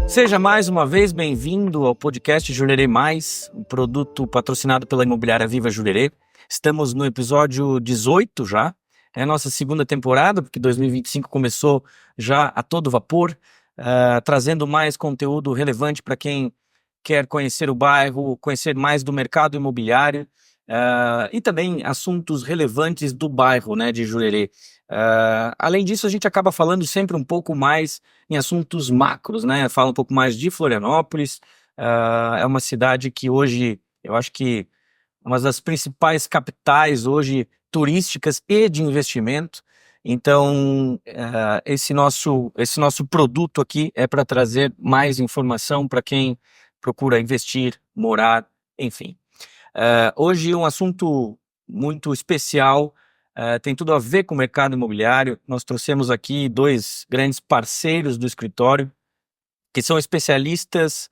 Seja mais uma vez bem-vindo ao podcast Jurerê Mais, um produto patrocinado pela Imobiliária Viva Jurerê. Estamos no episódio 18 já, é a nossa segunda temporada, porque 2025 começou já a todo vapor, trazendo mais conteúdo relevante para quem quer conhecer o bairro, conhecer mais do mercado imobiliário e também assuntos relevantes do bairro, né, de Jurerê. Além disso, a gente acaba falando sempre um pouco mais em assuntos macros, né? Fala um pouco mais de Florianópolis. É uma cidade que hoje, eu acho que é uma das principais capitais hoje turísticas e de investimento. Então, esse nosso produto aqui é para trazer mais informação para quem procura investir, morar, enfim. Hoje um assunto muito especial, tem tudo a ver com o mercado imobiliário. Nós trouxemos aqui dois grandes parceiros do escritório, que são especialistas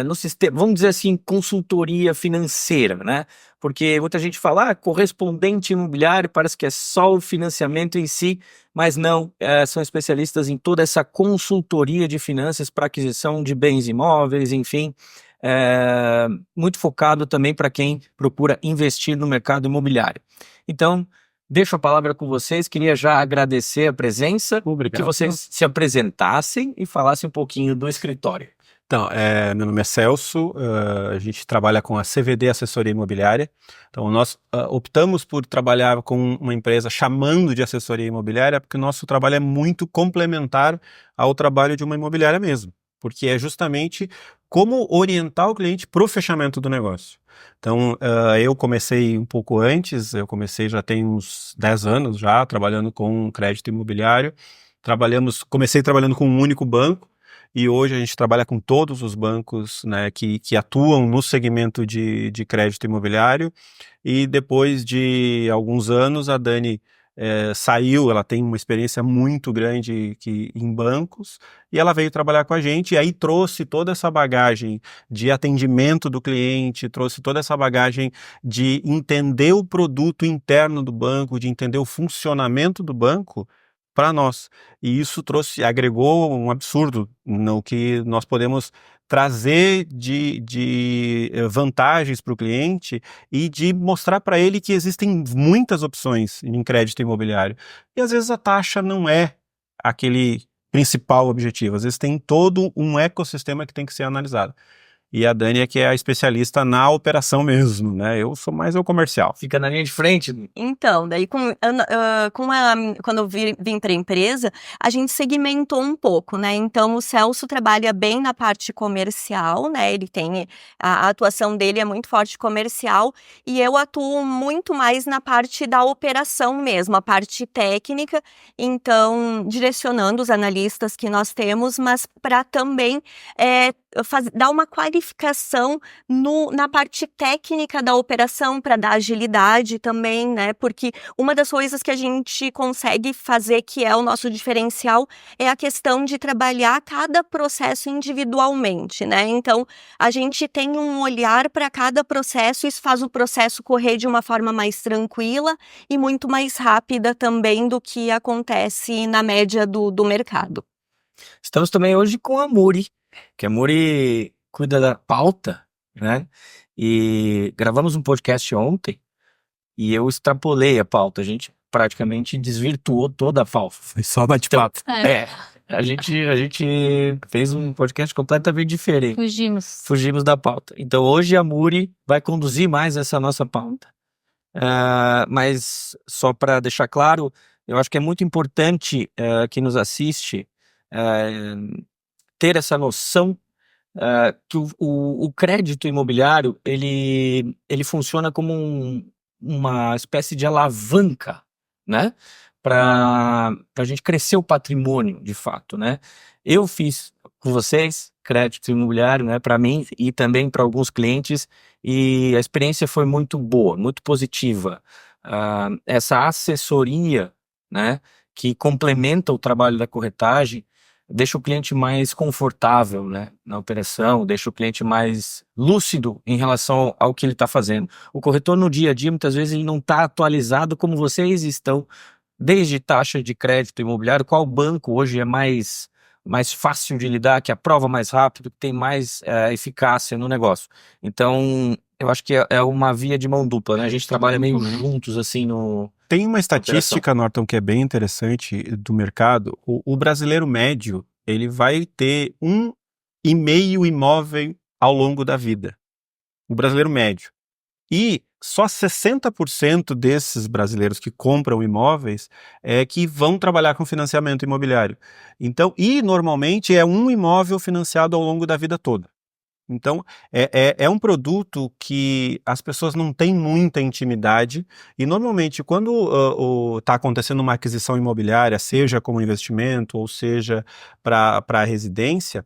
no sistema, vamos dizer assim, consultoria financeira, né? Porque muita gente fala, correspondente imobiliário, parece que é só o financiamento em si, mas não, são especialistas em toda essa consultoria de finanças para aquisição de bens imóveis, enfim, muito focado também para quem procura investir no mercado imobiliário. Então, deixo a palavra com vocês, queria já agradecer a presença, Obrigado. que vocês se apresentassem e falassem um pouquinho do escritório. Então, meu nome é Celso, a gente trabalha com a CVD Assessoria Imobiliária. Então, nós optamos por trabalhar com uma empresa chamando de assessoria imobiliária, porque o nosso trabalho é muito complementar ao trabalho de uma imobiliária mesmo, porque é justamente como orientar o cliente para o fechamento do negócio. Então, eu comecei um pouco antes, já tem uns 10 anos já, trabalhando com crédito imobiliário. Comecei trabalhando com um único banco, e hoje a gente trabalha com todos os bancos, né, que atuam no segmento de crédito imobiliário. E depois de alguns anos, a Dani saiu, ela tem uma experiência muito grande em bancos, e ela veio trabalhar com a gente, e aí trouxe toda essa bagagem de atendimento do cliente, trouxe toda essa bagagem de entender o produto interno do banco, de entender o funcionamento do banco para nós. E isso agregou um absurdo no que nós podemos trazer de vantagens para o cliente e de mostrar para ele que existem muitas opções em crédito imobiliário. E às vezes a taxa não é aquele principal objetivo, às vezes tem todo um ecossistema que tem que ser analisado. E a Dani é que é a especialista na operação mesmo, né? Eu sou mais o comercial. Fica na linha de frente. Então, daí quando eu vim para a empresa, a gente segmentou um pouco, né? Então, o Celso trabalha bem na parte comercial, né? Ele tem, a atuação dele é muito forte comercial, e eu atuo muito mais na parte da operação mesmo, a parte técnica, então, direcionando os analistas que nós temos, mas para também dar uma qualificação na parte técnica da operação, para dar agilidade também, né? Porque uma das coisas que a gente consegue fazer, que é o nosso diferencial, é a questão de trabalhar cada processo individualmente, né? Então, a gente tem um olhar para cada processo, isso faz o processo correr de uma forma mais tranquila e muito mais rápida também do que acontece na média do mercado. Estamos também hoje com a Muri, que a Muri cuida da pauta, né? E gravamos um podcast ontem e eu extrapolei a pauta. A gente praticamente desvirtuou toda a pauta. Foi só bate-papo. A gente fez um podcast completamente diferente. Fugimos da pauta. Então hoje a Muri vai conduzir mais essa nossa pauta. Mas só para deixar claro, eu acho que é muito importante que nos assiste ter essa noção que o crédito imobiliário ele funciona como uma espécie de alavanca, né? Para a gente crescer o patrimônio, de fato, né? Eu fiz com vocês crédito imobiliário, né? Para mim e também para alguns clientes, e a experiência foi muito boa, muito positiva. Essa assessoria, né? Que complementa o trabalho da corretagem, deixa o cliente mais confortável, né, na operação, deixa o cliente mais lúcido em relação ao que ele está fazendo. O corretor no dia a dia, muitas vezes, ele não está atualizado como vocês estão, desde taxa de crédito imobiliário, qual banco hoje é mais mais fácil de lidar, que aprova mais rápido, que tem mais eficácia no negócio. Então, eu acho que é uma via de mão dupla, né? A gente trabalha meio juntos, assim, no... Tem uma estatística, Norton, que é bem interessante do mercado. O brasileiro médio, ele vai ter 1,5 imóvel ao longo da vida. O brasileiro médio. E só 60% desses brasileiros que compram imóveis que vão trabalhar com financiamento imobiliário. Então, e normalmente é um imóvel financiado ao longo da vida toda. Então, é um produto que as pessoas não têm muita intimidade e normalmente quando está acontecendo uma aquisição imobiliária, seja como investimento ou seja para residência,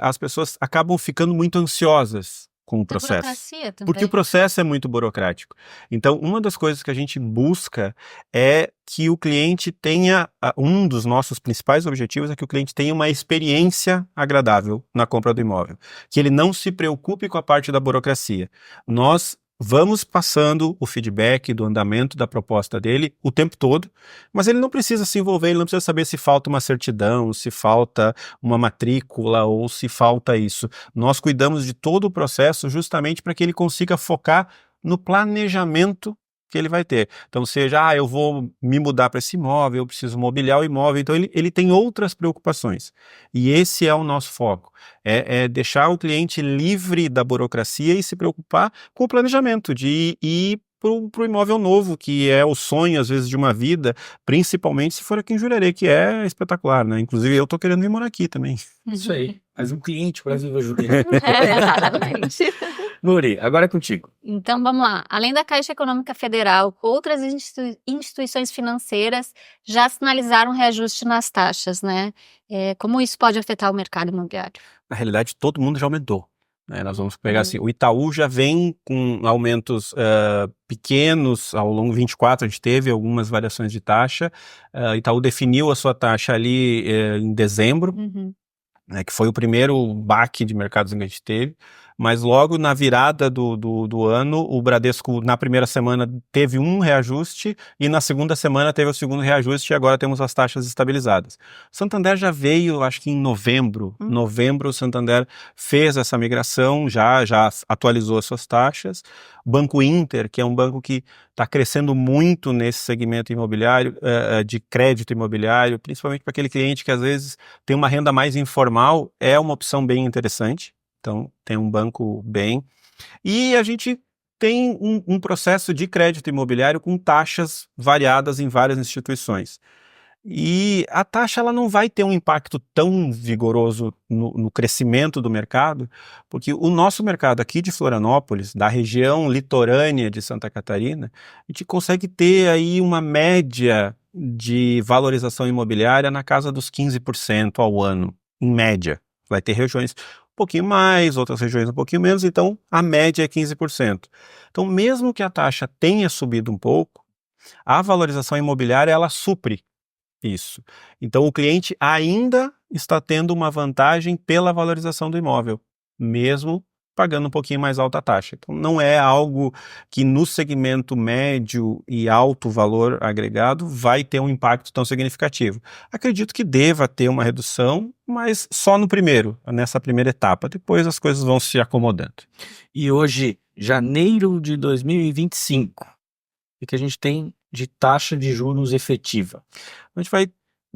as pessoas acabam ficando muito ansiosas com o processo. Burocracia também. Porque o processo é muito burocrático. Então, uma das coisas que a gente busca é que o cliente tenha, um dos nossos principais objetivos é que o cliente tenha uma experiência agradável na compra do imóvel. Que ele não se preocupe com a parte da burocracia. Nós vamos passando o feedback do andamento da proposta dele o tempo todo, mas ele não precisa se envolver, ele não precisa saber se falta uma certidão, se falta uma matrícula ou se falta isso. Nós cuidamos de todo o processo justamente para que ele consiga focar no planejamento que ele vai ter. Então, seja, eu vou me mudar para esse imóvel, eu preciso mobiliar o imóvel, então ele tem outras preocupações. E esse é o nosso foco, é deixar o cliente livre da burocracia e se preocupar com o planejamento, de ir para o imóvel novo, que é o sonho, às vezes, de uma vida, principalmente se for aqui em Jurerê, que é espetacular, né? Inclusive, eu tô querendo vir morar aqui também. Isso aí. Mais um cliente para Viva Jurerê. Exatamente. Nuri, agora é contigo. Então, vamos lá. Além da Caixa Econômica Federal, outras instituições financeiras já sinalizaram reajuste nas taxas, né? Como isso pode afetar o mercado imobiliário? Na realidade, todo mundo já aumentou. Nós vamos pegar assim, o Itaú já vem com aumentos pequenos, ao longo de 24 a gente teve algumas variações de taxa, Itaú definiu a sua taxa ali em dezembro, que foi o primeiro baque de mercados que a gente teve, mas logo na virada do ano, o Bradesco na primeira semana teve um reajuste e na segunda semana teve o segundo reajuste e agora temos as taxas estabilizadas. O Santander já veio, acho que em novembro, o Santander fez essa migração, já atualizou as suas taxas. O Banco Inter, que é um banco que está crescendo muito nesse segmento imobiliário, de crédito imobiliário, principalmente para aquele cliente que às vezes tem uma renda mais informal, é uma opção bem interessante. Então, tem um banco bem. E a gente tem um processo de crédito imobiliário com taxas variadas em várias instituições. E a taxa ela não vai ter um impacto tão vigoroso no crescimento do mercado, porque o nosso mercado aqui de Florianópolis, da região litorânea de Santa Catarina, a gente consegue ter aí uma média de valorização imobiliária na casa dos 15% ao ano, em média. Vai ter regiões um pouquinho mais, outras regiões um pouquinho menos, então a média é 15%. Então, mesmo que a taxa tenha subido um pouco, a valorização imobiliária ela supre isso. Então, o cliente ainda está tendo uma vantagem pela valorização do imóvel, mesmo pagando um pouquinho mais alta a taxa. Então, não é algo que no segmento médio e alto valor agregado vai ter um impacto tão significativo. Acredito que deva ter uma redução, mas só nessa primeira etapa. Depois as coisas vão se acomodando. E hoje, janeiro de 2025, o que a gente tem de taxa de juros efetiva? A gente vai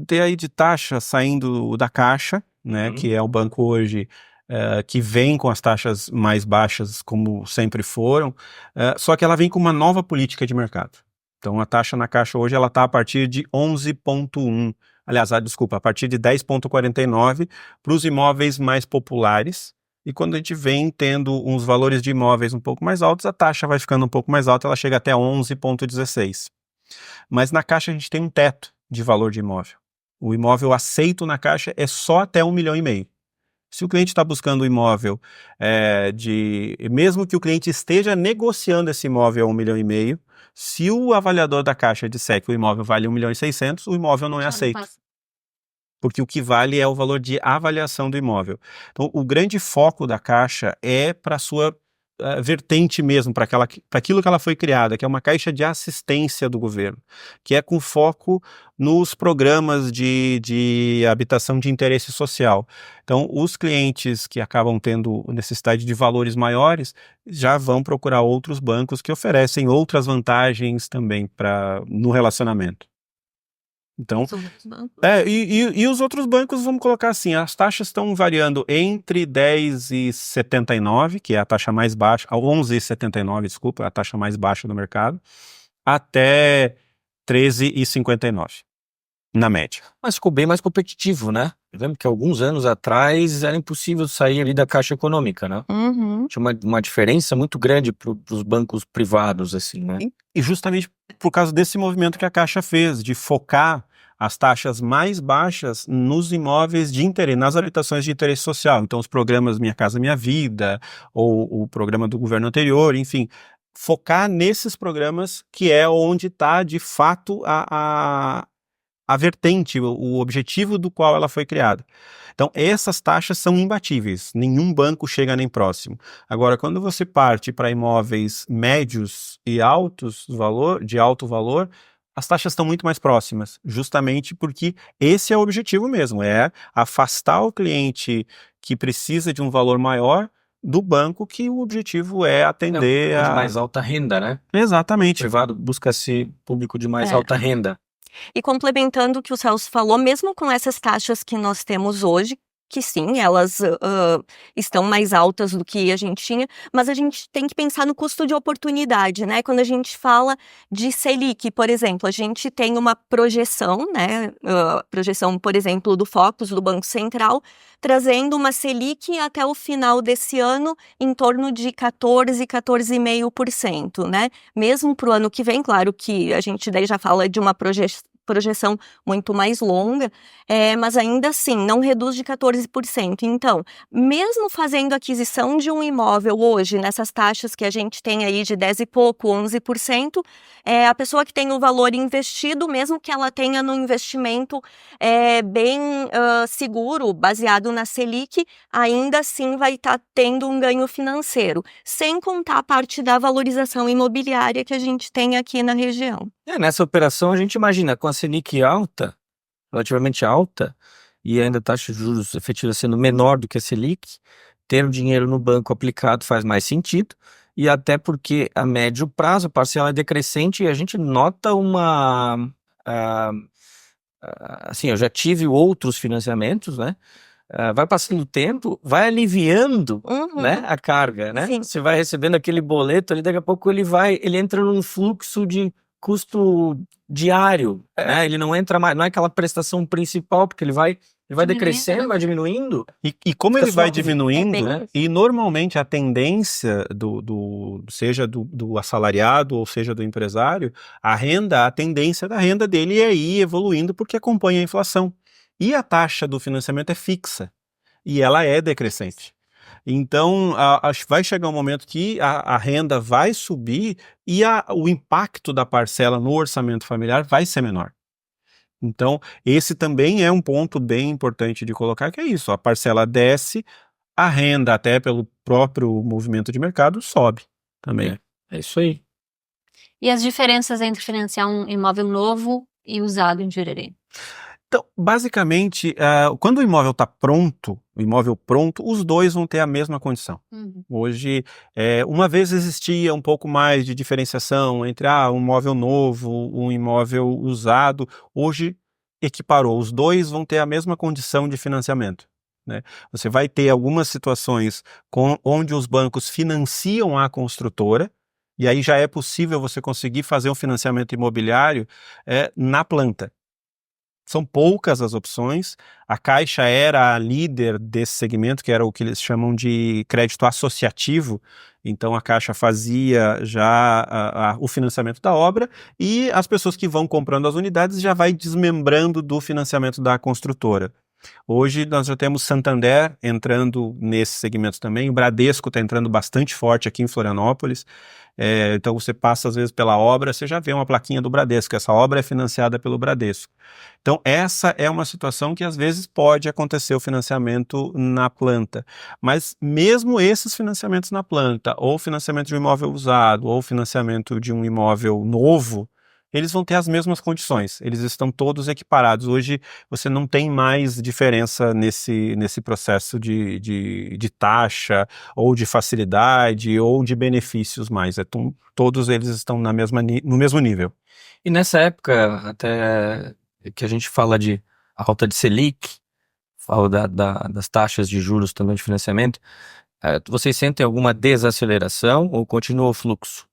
ter aí de taxa saindo da Caixa, né, que é o banco hoje que vem com as taxas mais baixas, como sempre foram, só que ela vem com uma nova política de mercado. Então a taxa na Caixa hoje ela está a partir de 11,1, aliás, desculpa, a partir de 10,49 para os imóveis mais populares. E quando a gente vem tendo uns valores de imóveis um pouco mais altos, a taxa vai ficando um pouco mais alta, ela chega até 11,16. Mas na Caixa a gente tem um teto de valor de imóvel. O imóvel aceito na Caixa é só até 1,5 milhão. Se o cliente está buscando um imóvel mesmo que o cliente esteja negociando esse imóvel a 1,5 milhão, se o avaliador da Caixa disser que o imóvel vale 1,6 milhão, o imóvel não é aceito. Porque o que vale é o valor de avaliação do imóvel. Então, o grande foco da Caixa é para a sua vertente mesmo para aquilo que ela foi criada, que é uma caixa de assistência do governo, que é com foco nos programas de habitação de interesse social. Então, os clientes que acabam tendo necessidade de valores maiores já vão procurar outros bancos que oferecem outras vantagens também no relacionamento. Então, e os outros bancos, vamos colocar assim, as taxas estão variando entre 10,79, que é a taxa mais baixa, 11,79, desculpa, a taxa mais baixa do mercado, até 13,59, na média. Mas ficou bem mais competitivo, né? Eu lembro que alguns anos atrás era impossível sair ali da Caixa Econômica, né? Uhum. Tinha uma diferença muito grande para os bancos privados, assim, né? E justamente por causa desse movimento que a Caixa fez, de focar as taxas mais baixas nos imóveis de interesse, nas habitações de interesse social. Então, os programas Minha Casa Minha Vida, ou o programa do governo anterior, enfim, focar nesses programas que é onde está, de fato, a vertente, o objetivo do qual ela foi criada. Então, essas taxas são imbatíveis, nenhum banco chega nem próximo. Agora, quando você parte para imóveis médios e altos de alto valor, as taxas estão muito mais próximas, justamente porque esse é o objetivo mesmo, é afastar o cliente que precisa de um valor maior do banco, que o objetivo é atender de mais alta renda, né? Exatamente. O privado busca-se público de mais alta renda. E complementando o que o Celso falou, mesmo com essas taxas que nós temos hoje, que sim, elas estão mais altas do que a gente tinha, mas a gente tem que pensar no custo de oportunidade, né? Quando a gente fala de Selic, por exemplo, a gente tem uma projeção, né? Projeção, por exemplo, do Focus, do Banco Central, trazendo uma Selic até o final desse ano em torno de 14,5%, né? Mesmo para o ano que vem, claro que a gente daí já fala de uma projeção muito mais longa, mas ainda assim não reduz de 14%. Então, mesmo fazendo aquisição de um imóvel hoje, nessas taxas que a gente tem aí de 10 e pouco, 11%, a pessoa que tem o valor investido, mesmo que ela tenha no investimento bem seguro, baseado na Selic, ainda assim vai estar tendo um ganho financeiro, sem contar a parte da valorização imobiliária que a gente tem aqui na região. Nessa operação a gente imagina, com a Selic alta, relativamente alta, e ainda a taxa de juros efetiva sendo menor do que a Selic, ter o dinheiro no banco aplicado faz mais sentido, e até porque a médio prazo a parcela é decrescente e a gente nota assim, eu já tive outros financiamentos, né? Vai passando o tempo, vai aliviando, né, a carga, né? Sim. Você vai recebendo aquele boleto ali, daqui a pouco ele entra num fluxo de custo diário, né? Ele não entra mais, não é aquela prestação principal, porque ele vai decrescendo, vai diminuindo. E como ele vai suave. diminuindo, né? e normalmente a tendência seja do assalariado ou seja do empresário, a tendência da renda dele é ir evoluindo porque acompanha a inflação. E a taxa do financiamento é fixa, e ela é decrescente. Então, vai chegar um momento que a renda vai subir e o impacto da parcela no orçamento familiar vai ser menor. Então, esse também é um ponto bem importante de colocar, que é isso, a parcela desce, a renda, até pelo próprio movimento de mercado, sobe também. É isso aí. E as diferenças entre financiar um imóvel novo e usado em Jurerê? Então, basicamente, quando o imóvel está pronto, os dois vão ter a mesma condição. Hoje, uma vez existia um pouco mais de diferenciação entre um imóvel novo, um imóvel usado. Hoje, equiparou. Os dois vão ter a mesma condição de financiamento, né? Você vai ter algumas situações onde os bancos financiam a construtora, e aí já é possível você conseguir fazer um financiamento imobiliário na planta. São poucas as opções. A Caixa era a líder desse segmento, que era o que eles chamam de crédito associativo. Então a Caixa fazia já o financiamento da obra e as pessoas que vão comprando as unidades já vai desmembrando do financiamento da construtora. Hoje nós já temos Santander entrando nesse segmento também, o Bradesco está entrando bastante forte aqui em Florianópolis. Então você passa às vezes pela obra, você já vê uma plaquinha do Bradesco, essa obra é financiada pelo Bradesco. Então essa é uma situação que às vezes pode acontecer o financiamento na planta, mas mesmo esses financiamentos na planta, ou financiamento de um imóvel usado, ou financiamento de um imóvel novo, eles vão ter as mesmas condições, eles estão todos equiparados. Hoje você não tem mais diferença nesse processo de taxa, ou de facilidade, ou de benefícios mais. Todos eles estão no mesmo nível. E nessa época, até que a gente fala de alta de Selic, fala das taxas de juros também de financiamento, vocês sentem alguma desaceleração ou continua o fluxo?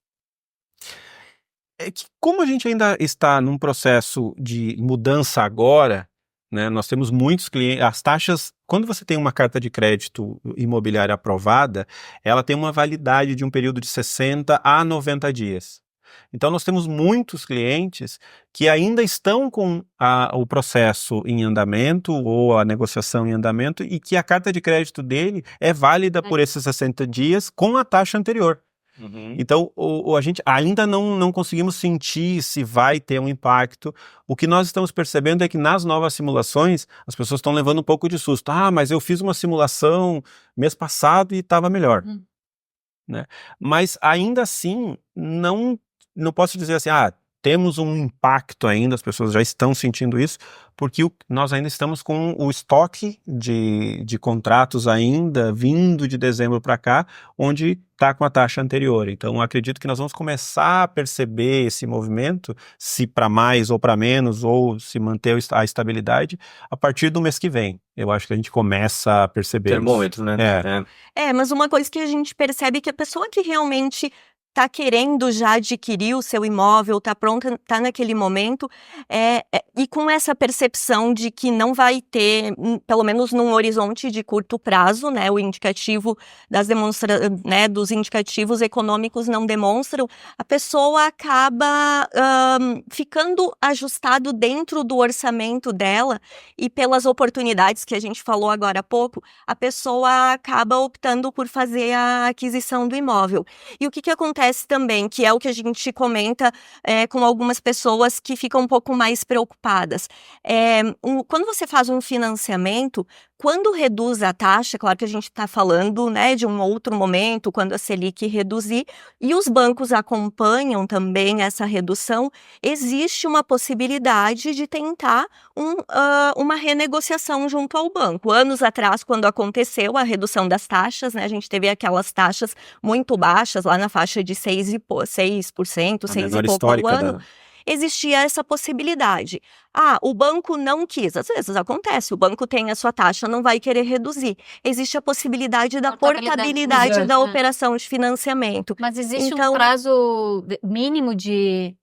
É que como a gente ainda está num processo de mudança agora, né, nós temos muitos clientes, as taxas, quando você tem uma carta de crédito imobiliária aprovada, ela tem uma validade de um período de 60 a 90 dias. Então nós temos muitos clientes que ainda estão com o processo em andamento ou a negociação em andamento e que a carta de crédito dele é válida por esses 60 dias com a taxa anterior. Então, a gente ainda não conseguimos sentir se vai ter um impacto. O que nós estamos percebendo é que nas novas simulações, as pessoas estão levando um pouco de susto. Mas eu fiz uma simulação mês passado e estava melhor. Né? Mas ainda assim, não posso dizer assim, temos um impacto ainda, as pessoas já estão sentindo isso, porque nós ainda estamos com o estoque de contratos ainda vindo de dezembro para cá, onde está com a taxa anterior. Então, acredito que nós vamos começar a perceber esse movimento, se para mais ou para menos, ou se manter a estabilidade, a partir do mês que vem. Eu acho que a gente começa a perceber termômetro, isso. Né? Mas uma coisa que a gente percebe é que a pessoa que realmente está querendo já adquirir o seu imóvel, está pronta, está naquele momento, e com essa percepção de que não vai ter, pelo menos num horizonte de curto prazo, né, o indicativo dos indicativos econômicos não demonstram, a pessoa acaba ficando ajustado dentro do orçamento dela e pelas oportunidades que a gente falou agora há pouco, a pessoa acaba optando por fazer a aquisição do imóvel. E o que acontece também, que é o que a gente comenta com algumas pessoas que ficam um pouco mais preocupadas. Quando você faz um financiamento, quando reduz a taxa, claro que a gente está falando, né, de um outro momento, quando a Selic reduzir, e os bancos acompanham também essa redução, existe uma possibilidade de tentar uma renegociação junto ao banco. Anos atrás, quando aconteceu a redução das taxas, né, a gente teve aquelas taxas muito baixas, lá na faixa de 6% e pouco ao ano. Existia essa possibilidade. O banco não quis. Às vezes acontece, o banco tem a sua taxa, não vai querer reduzir. Existe a possibilidade da portabilidade da operação de financiamento. Mas existe um prazo mínimo de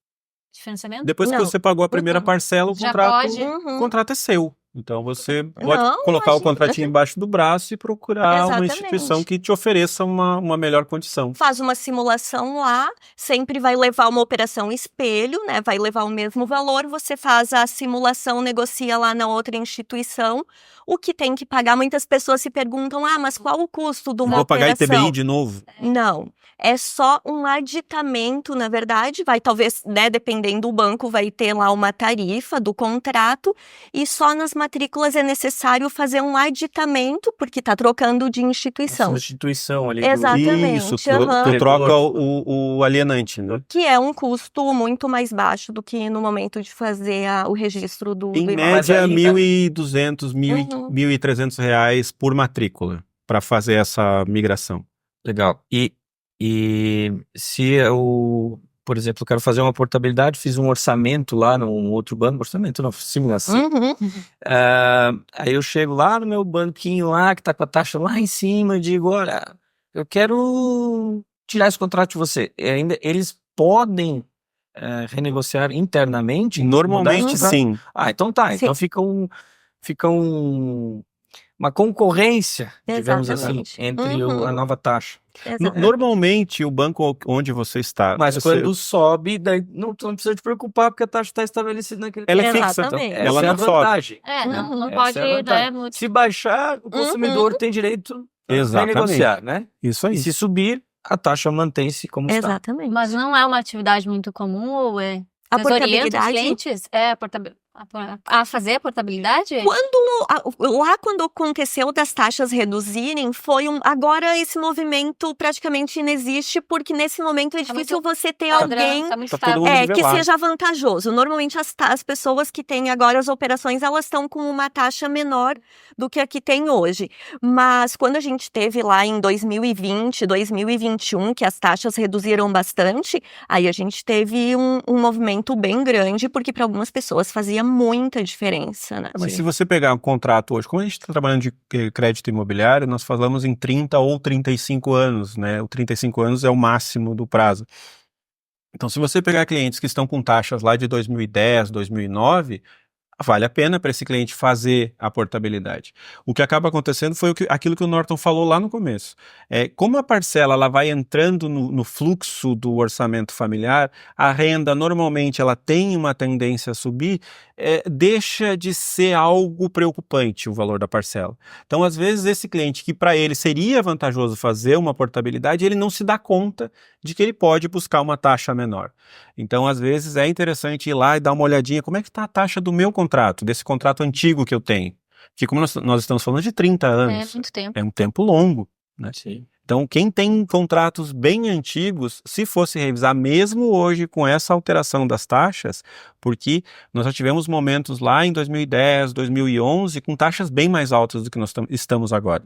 financiamento? Depois que você pagou a primeira parcela, o contrato é seu. Então você pode colocar o contratinho embaixo do braço e procurar uma instituição que te ofereça uma melhor condição. Faz uma simulação lá, sempre vai levar uma operação espelho, né? Vai levar o mesmo valor, você faz a simulação, negocia lá na outra instituição. O que tem que pagar, muitas pessoas se perguntam, mas qual o custo de uma operação? Vou pagar ITBI de novo? Não, é só um aditamento, na verdade, talvez, né, dependendo do banco, vai ter lá uma tarifa do contrato e só nas matrículas é necessário fazer um aditamento, porque está trocando de instituição. Essa instituição ali. Exatamente. Isso, tu troca o alienante, né? Que é um custo muito mais baixo do que no momento de fazer o registro do Em imóvel. média, R$1.200, R$1.300 por matrícula para fazer essa migração. Legal. E se eu, por exemplo, quero fazer uma portabilidade, fiz um orçamento lá num outro banco, simulação. Aí eu chego lá no meu banquinho lá, que tá com a taxa lá em cima, e digo, olha, eu quero tirar esse contrato de você. E ainda eles podem renegociar internamente? Normalmente sim. Então tá. Sim. Então fica uma concorrência, digamos assim, entre a nova taxa. Normalmente, o banco onde você está... Mas quando sobe, daí não precisa te preocupar, porque a taxa está estabelecida naquele... Ela é fixa, então. Ela não sobe. Não pode... Se baixar, o consumidor tem direito a renegociar, né? Isso aí. E se subir, a taxa mantém-se como está. Exatamente. Mas não é uma atividade muito comum ou é? A Vocês orientam os portabilidade, clientes a fazer a portabilidade? quando aconteceu das taxas reduzirem, agora esse movimento praticamente inexiste, porque nesse momento é Tá difícil muito você ter Padrão, alguém tá muito Tá todo estável. mundo que nivelado. seja vantajoso. Normalmente as pessoas que têm agora as operações, elas estão com uma taxa menor do que a que tem hoje. Mas quando a gente teve lá em 2020, 2021, que as taxas reduziram bastante, aí a gente teve um movimento bem grande, porque para algumas pessoas fazia muita diferença, né? Mas Sim. se você pegar um contrato hoje, como a gente está trabalhando de crédito imobiliário, nós falamos em 30 ou 35 anos, né? O 35 anos é o máximo do prazo. Então, se você pegar clientes que estão com taxas lá de 2010, 2009, vale a pena para esse cliente fazer a portabilidade. O que acaba acontecendo foi aquilo que o Norton falou lá no começo. Como a parcela ela vai entrando no fluxo do orçamento familiar, a renda normalmente ela tem uma tendência a subir, deixa de ser algo preocupante o valor da parcela. Então, às vezes, esse cliente que para ele seria vantajoso fazer uma portabilidade, ele não se dá conta de que ele pode buscar uma taxa menor. Então, às vezes, é interessante ir lá e dar uma olhadinha, como é que está a taxa do meu contrato, desse contrato antigo que eu tenho. Porque como nós estamos falando de 30 É anos, muito tempo. é um tempo longo, né? Sim. Então, quem tem contratos bem antigos, se fosse revisar mesmo hoje com essa alteração das taxas, porque nós já tivemos momentos lá em 2010, 2011, com taxas bem mais altas do que nós estamos agora.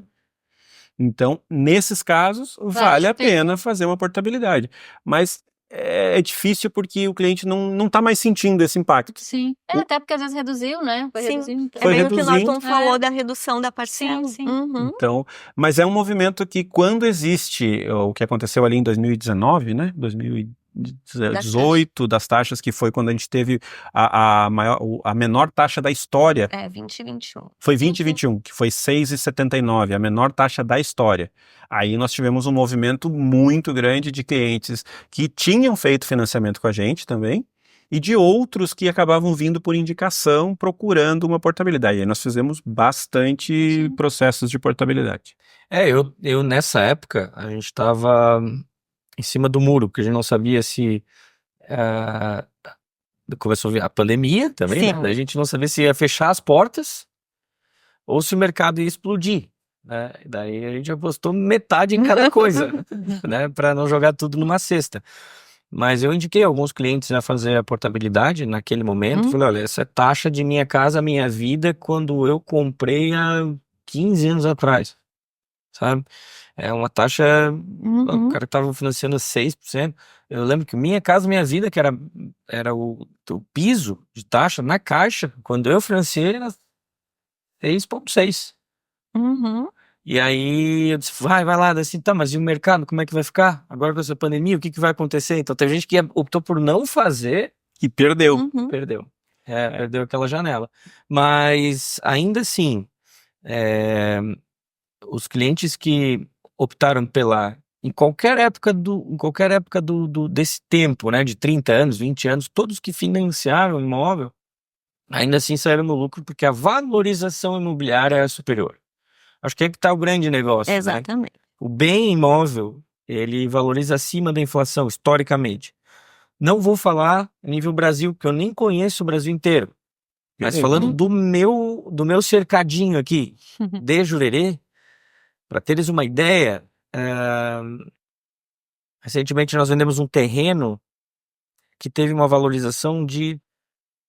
Então, nesses casos, vale a pena fazer uma portabilidade. Mas é difícil porque o cliente não está mais sentindo esse impacto. Sim. Até porque às vezes reduziu, né? Foi Sim. reduzindo. É bem o que o reduzindo. Norton falou da redução da parcela. Sim, sim. Uhum. Então, mas é um movimento que quando existe o que aconteceu ali em 2019, né? 2018 das taxas, que foi quando a gente teve a menor taxa da história. 2021. Foi 2021, que foi 6,79, a menor taxa da história. Aí nós tivemos um movimento muito grande de clientes que tinham feito financiamento com a gente também, e de outros que acabavam vindo por indicação procurando uma portabilidade. E aí nós fizemos bastante processos de portabilidade. Eu nessa época, a gente estava em cima do muro, porque a gente não sabia se começou a pandemia também, né? Sim. Daí a gente não sabia se ia fechar as portas ou se o mercado ia explodir, né? Daí a gente apostou metade em cada coisa, né? Para não jogar tudo numa cesta. Mas eu indiquei alguns clientes a fazer a portabilidade naquele momento. Falei, olha, essa é taxa de Minha Casa Minha Vida quando eu comprei há 15 anos atrás, sabe? É uma taxa, o cara estava financiando 6%. Eu lembro que Minha Casa Minha Vida, que era o piso de taxa na Caixa, quando eu financiei era 6,6%. Uhum. E aí eu disse, vai lá, assim, tá, mas e o mercado, como é que vai ficar? Agora com essa pandemia, o que vai acontecer? Então tem gente que optou por não fazer E perdeu. Uhum. perdeu. Perdeu aquela janela. Mas ainda assim, os clientes que optaram em qualquer época desse tempo, né, de 30 anos, 20 anos, todos que financiaram o imóvel, ainda assim saíram no lucro porque a valorização imobiliária é superior. Acho que é que está o grande negócio, né? Exatamente. O bem imóvel, ele valoriza acima da inflação, historicamente. Não vou falar a nível Brasil, porque eu nem conheço o Brasil inteiro. Mas falando do meu cercadinho aqui, de Jurerê, para teres uma ideia, recentemente nós vendemos um terreno que teve uma valorização de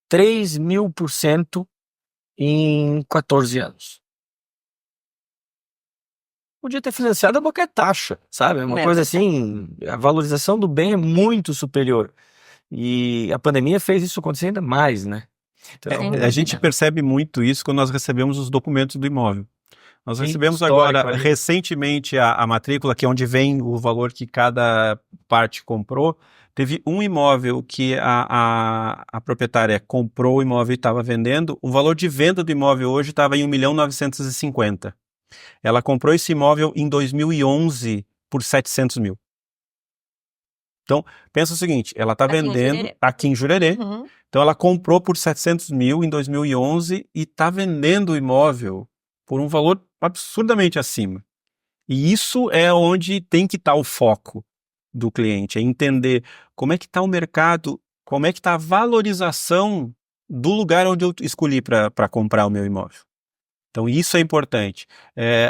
3.000% em 14 anos. Podia ter financiado a qualquer taxa, sabe? É uma coisa assim, a valorização do bem é muito superior. E a pandemia fez isso acontecer ainda mais, né? Então, A gente percebe muito isso quando nós recebemos os documentos do imóvel. Nós recebemos agora, recentemente, a matrícula, que é onde vem o valor que cada parte comprou. Teve um imóvel que a proprietária comprou o imóvel e estava vendendo. O valor de venda do imóvel hoje estava em 1.950.000. Ela comprou esse imóvel em 2011 por 700 mil. Então, pensa o seguinte, ela está vendendo aqui em Jurerê. Uhum. Então, ela comprou por 700 mil em 2011 e está vendendo o imóvel por um valor absurdamente acima. E isso é onde tem que estar o foco do cliente, é entender como é que está o mercado, como é que está a valorização do lugar onde eu escolhi para comprar o meu imóvel. Então isso é importante.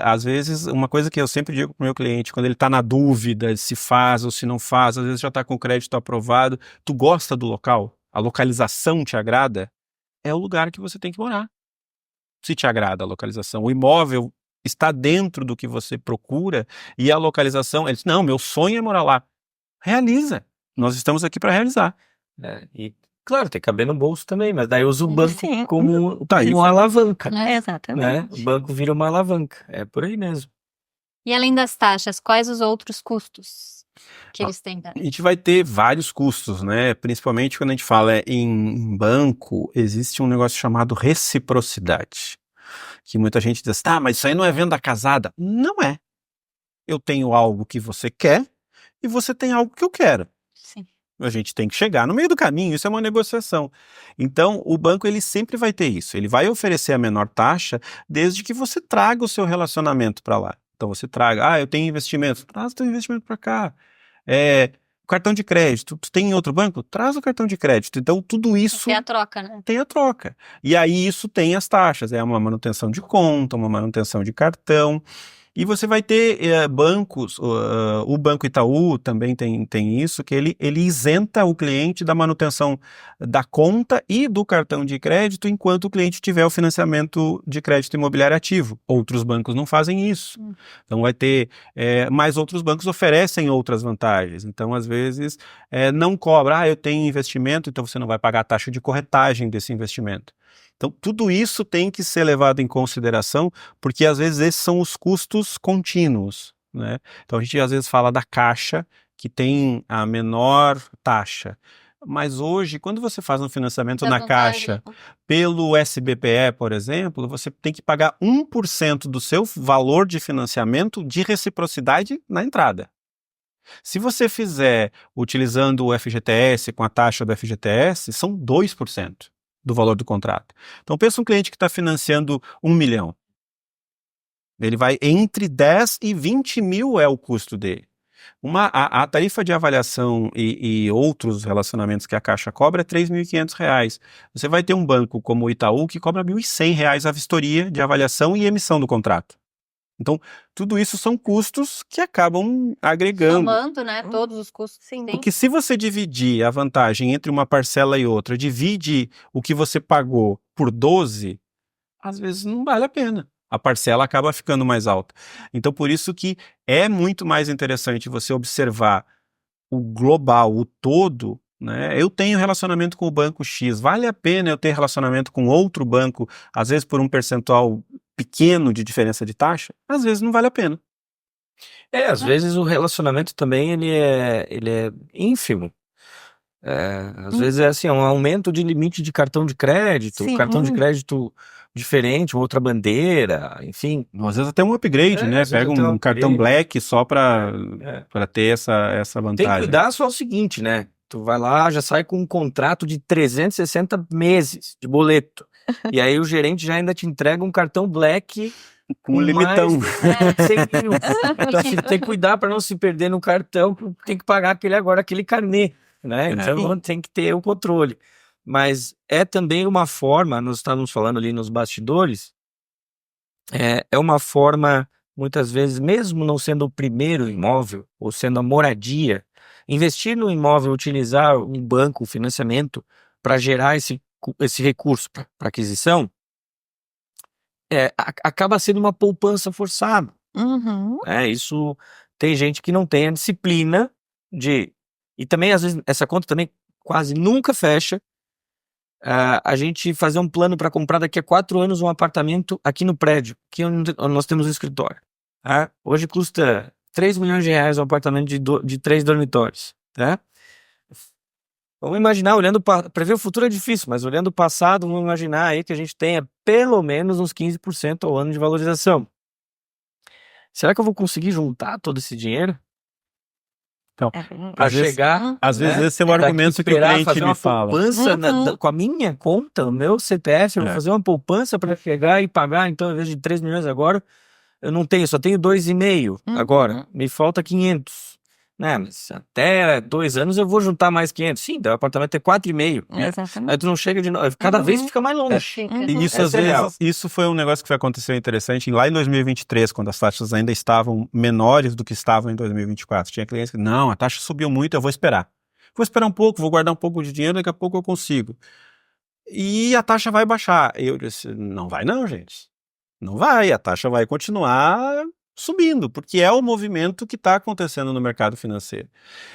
Às vezes, uma coisa que eu sempre digo para o meu cliente, quando ele está na dúvida se faz ou se não faz, às vezes já está com o crédito aprovado, tu gosta do local? A localização te agrada? É o lugar que você tem que morar. Se te agrada a localização. O imóvel está dentro do que você procura e a localização, ele diz, não, meu sonho é morar lá. Realiza. Nós estamos aqui para realizar. E, claro, tem que caber no bolso também, mas daí usa o banco Sim. como Tá, isso. uma alavanca, Exatamente. né? O banco vira uma alavanca. É por aí mesmo. E além das taxas, quais os outros custos que eles têm? A gente vai ter vários custos, né? Principalmente quando a gente fala em banco, existe um negócio chamado reciprocidade. Que muita gente diz, tá, mas isso aí não é venda casada. Não é. Eu tenho algo que você quer e você tem algo que eu quero. Sim. A gente tem que chegar no meio do caminho, isso é uma negociação. Então, o banco ele sempre vai ter isso. Ele vai oferecer a menor taxa desde que você traga o seu relacionamento para lá. Então, você traga, eu tenho investimento, traz o teu investimento para cá. Cartão de crédito, tu tem em outro banco? Traz o cartão de crédito. Então, tudo isso Tem a troca, né? tem a troca. E aí isso tem as taxas, é uma manutenção de conta, uma manutenção de cartão. E você vai ter bancos, o Banco Itaú também tem isso, que ele isenta o cliente da manutenção da conta e do cartão de crédito enquanto o cliente tiver o financiamento de crédito imobiliário ativo. Outros bancos não fazem isso. Então vai ter, mas outros bancos oferecem outras vantagens. Então às vezes não cobra, eu tenho investimento, então você não vai pagar a taxa de corretagem desse investimento. Então, tudo isso tem que ser levado em consideração, porque às vezes esses são os custos contínuos, né? Então, a gente às vezes fala da Caixa, que tem a menor taxa. Mas hoje, quando você faz um financiamento na Caixa pelo SBPE, por exemplo, você tem que pagar 1% do seu valor de financiamento de reciprocidade na entrada. Se você fizer utilizando o FGTS, com a taxa do FGTS, são 2%. Do valor do contrato. Então, pensa um cliente que está financiando 1 milhão. Ele vai entre 10 e 20 mil é o custo dele. A tarifa de avaliação e outros relacionamentos que a Caixa cobra é R$ 3.500. Você vai ter um banco como o Itaú que cobra R$ 1.100 a vistoria de avaliação e emissão do contrato. Então, tudo isso são custos que acabam agregando. Somando, né? Todos os custos. Sim. Porque se você dividir a vantagem entre uma parcela e outra, divide o que você pagou por 12, às vezes não vale a pena. A parcela acaba ficando mais alta. Então, por isso que é muito mais interessante você observar o global, o todo, né? Eu tenho relacionamento com o banco X, vale a pena eu ter relacionamento com outro banco, às vezes por um percentual pequeno de diferença de taxa? Às vezes não vale a pena. Às vezes o relacionamento também ele é ínfimo. Às vezes é assim, um aumento de limite de cartão de crédito, Sim. cartão de crédito diferente, outra bandeira, enfim. Às vezes até um upgrade, né? Pega um cartão Black só para ter essa vantagem. Tem que cuidar só o seguinte, né? Tu vai lá, já sai com um contrato de 360 meses de boleto. E aí o gerente já ainda te entrega um cartão Black com um limitão. 100 mil. Então assim, tem que cuidar para não se perder no cartão, tem que pagar aquele carnê, né? Então tem que ter o controle. Mas é também uma forma, nós estávamos falando ali nos bastidores, é uma forma, muitas vezes, mesmo não sendo o primeiro imóvel, ou sendo a moradia, investir no imóvel, utilizar um banco, um financiamento, para gerar esse recurso para aquisição, acaba sendo uma poupança forçada. Uhum. Isso tem gente que não tem a disciplina de... E também, às vezes, essa conta também quase nunca fecha. A gente fazer um plano para comprar daqui a 4 anos um apartamento aqui no prédio, que onde nós temos um escritório. Hoje custa 3 milhões de reais um apartamento de 3 dormitórios. Tá? Vamos imaginar, prever o futuro é difícil, mas olhando o passado, vamos imaginar aí que a gente tenha pelo menos uns 15% ao ano de valorização. Será que eu vou conseguir juntar todo esse dinheiro? Então, para chegar... Às vezes esse é o argumento que o cliente me fala. Poupança com a minha conta, o meu CPF, eu vou fazer uma poupança para chegar e pagar, então, ao invés de 3 milhões agora, eu não tenho, só tenho 2,5 agora, me falta 500. Né, mas até 2 anos eu vou juntar mais 500. Sim, o apartamento é 4,5. Né? Exatamente. Aí tu não chega de novo, cada vez fica mais longe. E isso, às Essa é real. vezes, isso foi um negócio que aconteceu interessante lá em 2023, quando as taxas ainda estavam menores do que estavam em 2024. Tinha clientes que, não, a taxa subiu muito, eu vou esperar. Vou esperar um pouco, vou guardar um pouco de dinheiro, daqui a pouco eu consigo. E a taxa vai baixar. Eu disse, não vai não, gente. Não vai, a taxa vai continuar subindo, porque é o movimento que está acontecendo no mercado financeiro.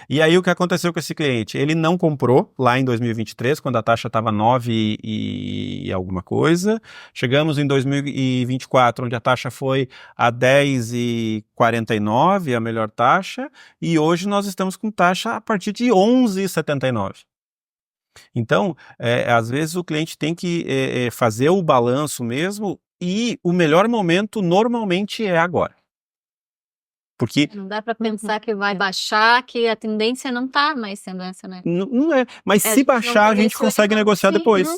E aí o que aconteceu com esse cliente? Ele não comprou lá em 2023, quando a taxa estava 9 e alguma coisa. Chegamos em 2024, onde a taxa foi a 10,49, a melhor taxa, e hoje nós estamos com taxa a partir de 11,79. Então, às vezes o cliente tem que fazer o balanço mesmo, e o melhor momento normalmente é agora. Porque Não dá para pensar que vai baixar, que a tendência não tá mais sendo essa, né? não é. Mas se baixar, a gente consegue negociar depois.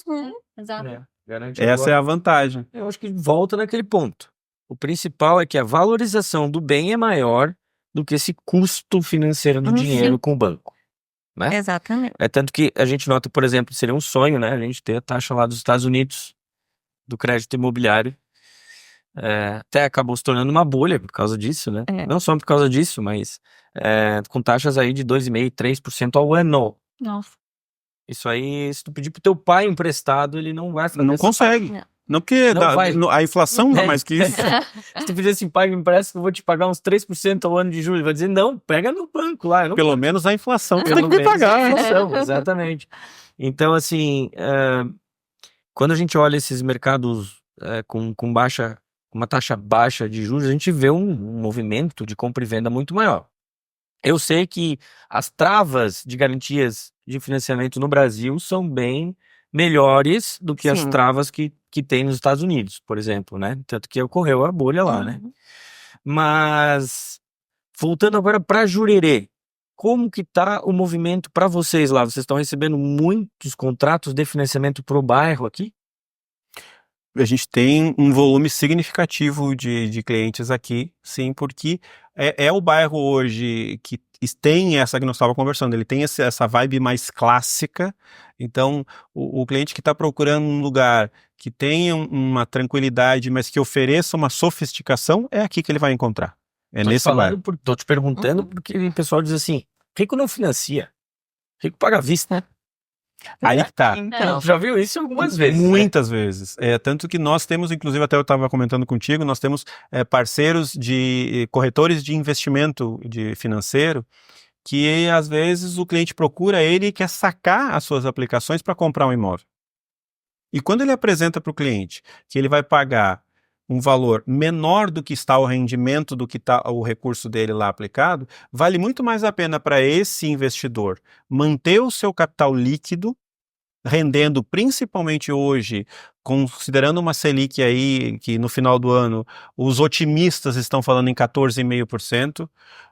Exato. Garante Essa agora. é a vantagem. Eu acho que volta naquele ponto. O principal é que a valorização do bem é maior do que esse custo financeiro do dinheiro com o banco. Né? Exatamente. É tanto que a gente nota, por exemplo, seria um sonho, né? A gente ter a taxa lá dos Estados Unidos do crédito imobiliário. Até acabou se tornando uma bolha por causa disso, né? Não só por causa disso, mas com taxas aí de 2,5%, 3% ao ano. Nossa. Isso aí, se tu pedir pro teu pai emprestado, ele não vai fazer. Não consegue. Não, porque Não vai. a inflação não é mais que isso. Se tu pedir assim, pai, me empresta que eu vou te pagar uns 3% ao ano de juros, ele vai dizer, não, pega no banco lá. Eu não Pelo menos a inflação tu tem Pelo que me menos pagar. a inflação, exatamente. Então, assim, quando a gente olha esses mercados com uma taxa baixa de juros, a gente vê um movimento de compra e venda muito maior. Eu sei que as travas de garantias de financiamento no Brasil são bem melhores do que as travas que tem nos Estados Unidos, por exemplo, né? Tanto que ocorreu a bolha lá, né? Mas, voltando agora para Jurerê, como que tá o movimento para vocês lá? Vocês estão recebendo muitos contratos de financiamento pro bairro aqui? A gente tem um volume significativo de clientes aqui, sim, porque é o bairro hoje que tem essa que nós estávamos conversando, ele tem essa vibe mais clássica. Então o cliente que está procurando um lugar que tenha uma tranquilidade, mas que ofereça uma sofisticação, é aqui que ele vai encontrar. Nesse bairro. Tô te perguntando porque o pessoal diz assim, rico não financia, rico paga à vista, né? Aí que tá. Então, Já viu isso algumas vezes? Muitas vezes. Tanto que nós temos, inclusive até eu estava comentando contigo, nós temos parceiros de corretores de investimento financeiro que às vezes o cliente procura ele e quer sacar as suas aplicações para comprar um imóvel. E quando ele apresenta para o cliente que ele vai pagar um valor menor do que está o rendimento do que está o recurso dele lá aplicado, vale muito mais a pena para esse investidor manter o seu capital líquido, rendendo principalmente hoje, considerando uma Selic aí que no final do ano os otimistas estão falando em 14,5%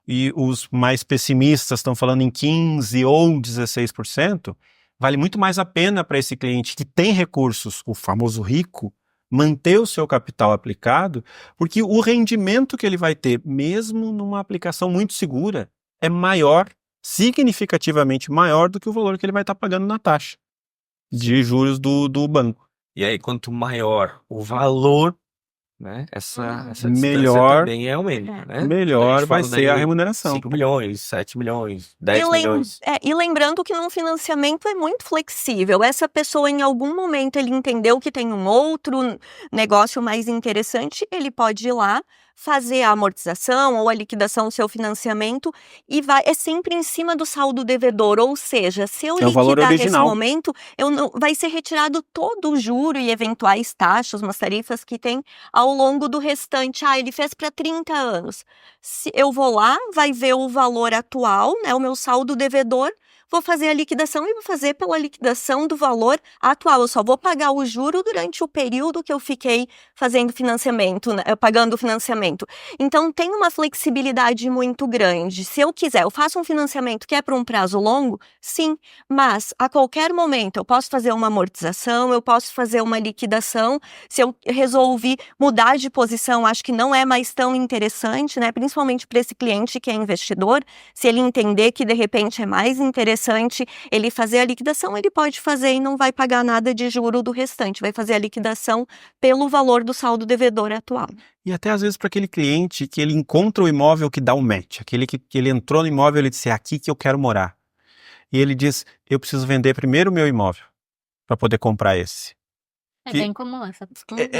e os mais pessimistas estão falando em 15% ou 16%, vale muito mais a pena para esse cliente que tem recursos, o famoso rico, manter o seu capital aplicado, porque o rendimento que ele vai ter, mesmo numa aplicação muito segura, é maior, significativamente maior do que o valor que ele vai estar pagando na taxa de juros do banco. E aí, quanto maior o valor, né, essa distância Melhor- também aumenta, né? Melhor A gente vai fala ser daí a remuneração. 5 milhões, 7 milhões, 10 milhões. E lembrando que no financiamento é muito flexível. Essa pessoa, em algum momento, ele entendeu que tem um outro negócio mais interessante, ele pode ir lá, fazer a amortização ou a liquidação do seu financiamento e é sempre em cima do saldo devedor. Ou seja, se eu É o valor liquidar nesse original. momento, vai ser retirado todo o juro e eventuais taxas, umas tarifas que tem ao longo do restante. Ele fez para 30 anos. Se eu vou lá, vai ver o valor atual, né, o meu saldo devedor, vou fazer a liquidação e vou fazer pela liquidação do valor atual. Eu só vou pagar o juro durante o período que eu fiquei fazendo financiamento, né, pagando o financiamento. Então, tem uma flexibilidade muito grande. Se eu quiser, eu faço um financiamento que é para um prazo longo, sim, mas a qualquer momento eu posso fazer uma amortização, eu posso fazer uma liquidação. Se eu resolvi mudar de posição, acho que não é mais tão interessante, né? Principalmente para esse cliente que é investidor, se ele entender que de repente é mais interessante ele fazer a liquidação, ele pode fazer e não vai pagar nada de juro do restante, vai fazer a liquidação pelo valor do saldo devedor atual. E até às vezes para aquele cliente que ele encontra o imóvel que dá um match, aquele que ele entrou no imóvel e ele disse, é aqui que eu quero morar. E ele diz, eu preciso vender primeiro o meu imóvel para poder comprar esse. É Que bem comum essa.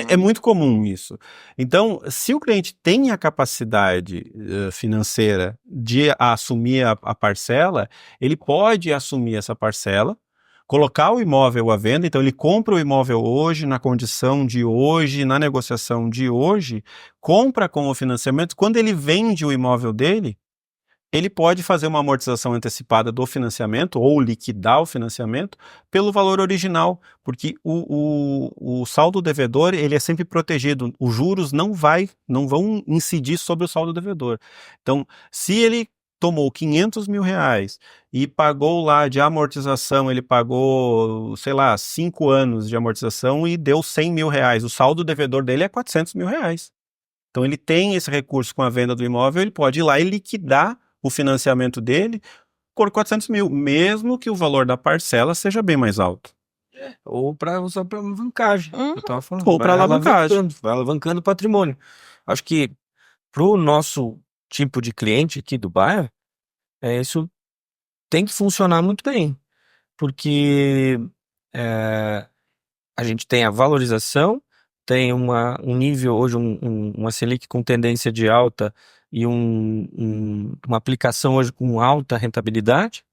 É muito comum isso. Então, se o cliente tem a capacidade financeira de assumir a parcela, ele pode assumir essa parcela, colocar o imóvel à venda, então ele compra o imóvel hoje, na condição de hoje, na negociação de hoje, compra com o financiamento, quando ele vende o imóvel dele, ele pode fazer uma amortização antecipada do financiamento ou liquidar o financiamento pelo valor original, porque o saldo devedor ele é sempre protegido, os juros não vão incidir sobre o saldo devedor. Então, se ele tomou 500 mil reais e pagou lá de amortização, ele pagou, sei lá, 5 anos de amortização e deu 100 mil reais, o saldo devedor dele é 400 mil reais. Então, ele tem esse recurso com a venda do imóvel, ele pode ir lá e liquidar o financiamento dele por 400 mil, mesmo que o valor da parcela seja bem mais alto. Ou para usar para alavancagem, eu tava falando. Ou para alavancagem. Vai alavancando o patrimônio. Acho que para o nosso tipo de cliente aqui do bairro, isso tem que funcionar muito bem, porque a gente tem a valorização, tem um nível hoje, uma Selic com tendência de alta e uma aplicação hoje com alta rentabilidade.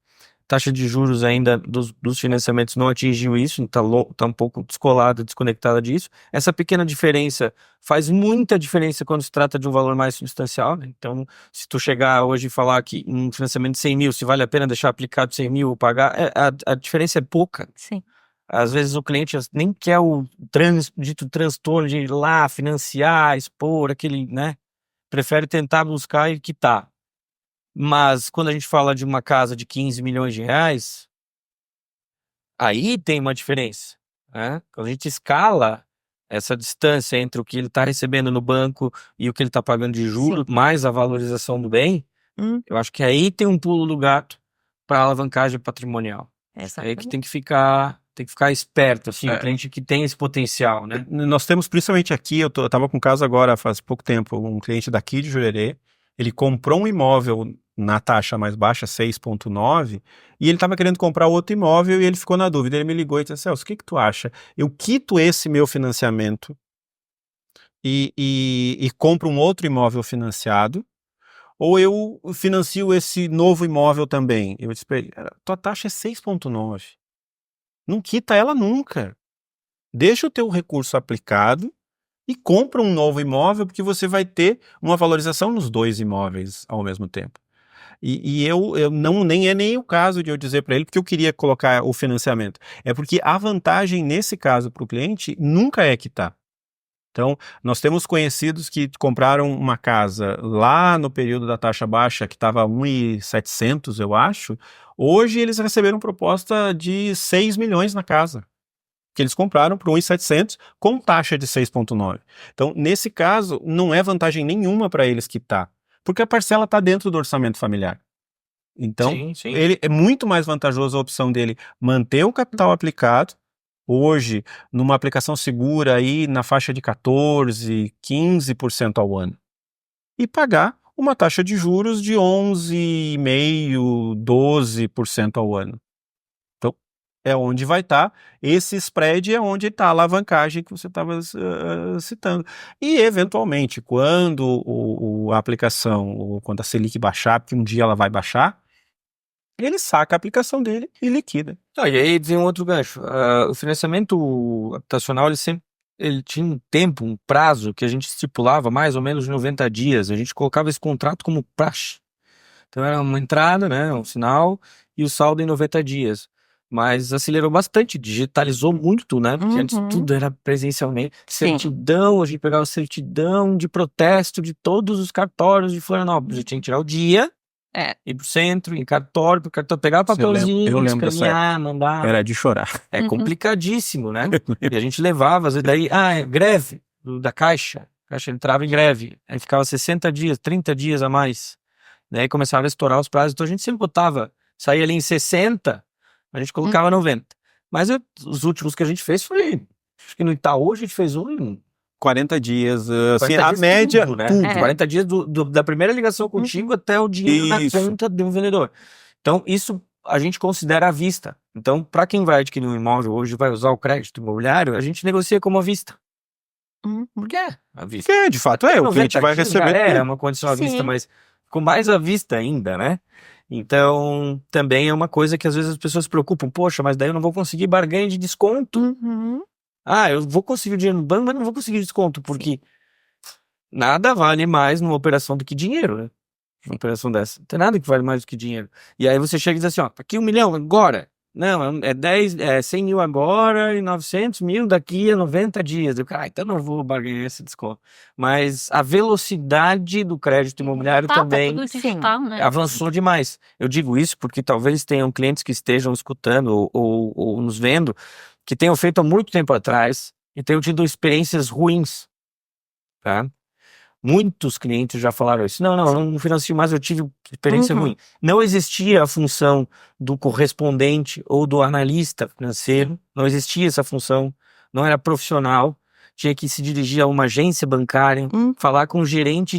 Taxa de juros ainda dos financiamentos não atingiu isso, está um pouco descolada, desconectada disso. Essa pequena diferença faz muita diferença quando se trata de um valor mais substancial, né? Então, se tu chegar hoje e falar que um financiamento de 100 mil, se vale a pena deixar aplicado 100 mil ou pagar, a diferença é pouca. Sim. Às vezes o cliente nem quer o dito transtorno de ir lá financiar, expor, aquele, né? Prefere tentar buscar e quitar. Mas quando a gente fala de uma casa de 15 milhões de reais, aí tem uma diferença, né? Quando a gente escala essa distância entre o que ele está recebendo no banco e o que ele está pagando de juros, mais a valorização do bem, eu acho que aí tem um pulo do gato para alavancagem patrimonial. É aí que tem que ficar esperto, assim, o cliente que tem esse potencial, né? Nós temos, principalmente aqui, eu estava com um caso agora, faz pouco tempo, um cliente daqui de Jurerê, ele comprou um imóvel na taxa mais baixa, 6,9, e ele estava querendo comprar outro imóvel e ele ficou na dúvida. Ele me ligou e disse, Celso, o que tu acha? Eu quito esse meu financiamento e compro um outro imóvel financiado, ou eu financio esse novo imóvel também? Eu disse para ele, tua taxa é 6,9. Não quita ela nunca. Deixa o teu recurso aplicado e compra um novo imóvel, porque você vai ter uma valorização nos dois imóveis ao mesmo tempo. E eu não, nem é nem o caso de eu dizer para ele porque eu queria colocar o financiamento. É porque a vantagem nesse caso para o cliente nunca é quitar. Então, nós temos conhecidos que compraram uma casa lá no período da taxa baixa, que estava 1.700, eu acho. Hoje eles receberam proposta de 6 milhões na casa, que eles compraram por 1.700 com taxa de 6,9. Então, nesse caso, não é vantagem nenhuma para eles quitar, porque a parcela está dentro do orçamento familiar. Então, Sim. ele é muito mais vantajoso a opção dele manter o capital aplicado, hoje, numa aplicação segura aí na faixa de 14%, 15% ao ano, e pagar uma taxa de juros de 11,5%, 12% ao ano. Então, é onde vai estar, esse spread é onde está a alavancagem que você estava citando. E, eventualmente, quando a aplicação, ou quando a Selic baixar, porque um dia ela vai baixar, ele saca a aplicação dele e liquida. E aí vem um outro gancho. O financiamento habitacional, ele tinha um tempo, um prazo que a gente estipulava mais ou menos 90 dias. A gente colocava esse contrato como praxe. Então era uma entrada, né, um sinal, e o saldo em 90 dias. Mas acelerou bastante, digitalizou muito, né? Porque antes tudo era presencialmente. Certidão, a gente pegava certidão de protesto de todos os cartórios de Florianópolis. A gente tinha que tirar o dia, ir pro centro, em cartório, pro cartório pegar o papelzinho, eu lembro dessa escanear, mandar. Era de chorar. É complicadíssimo, né? E a gente levava, às vezes, daí, greve da Caixa. A Caixa entrava em greve. Aí ficava 60 dias, 30 dias a mais. Daí começaram a estourar os prazos. Então a gente sempre botava, saía ali em 60, a gente colocava 90. Mas os últimos que a gente fez foi, acho que no Itaú a gente fez um em 40 dias, assim, 40 a dias média, tudo, né? tudo. 40 dias da primeira ligação contigo até o dinheiro na Isso. conta de um vendedor. Então, isso a gente considera à vista. Então, para quem vai adquirir um imóvel hoje, vai usar o crédito imobiliário, a gente negocia como à vista. Porque é à vista. Que de fato o cliente 90 vai dias receber. já é uma condição à vista, Sim. mas com mais à vista ainda, né? Então, também é uma coisa que às vezes as pessoas se preocupam. Poxa, mas daí eu não vou conseguir barganha de desconto. Eu vou conseguir o dinheiro no banco, mas não vou conseguir desconto, porque nada vale mais numa operação do que dinheiro, né? Uma operação dessa. Não tem nada que vale mais do que dinheiro. E aí você chega e diz assim, ó, aqui 1 milhão agora. Não, é 100 mil agora e 900 mil daqui a 90 dias. Eu, então não vou barganhar esse desconto. Mas a velocidade do crédito imobiliário também tudo digital, né? avançou demais. Eu digo isso porque talvez tenham clientes que estejam escutando ou nos vendo que tenham feito há muito tempo atrás e tenham tido experiências ruins, tá? Muitos clientes já falaram isso. Não financio mais, eu tive experiência ruim. Não existia a função do correspondente ou do analista financeiro, não existia essa função, não era profissional, tinha que se dirigir a uma agência bancária, falar com o gerente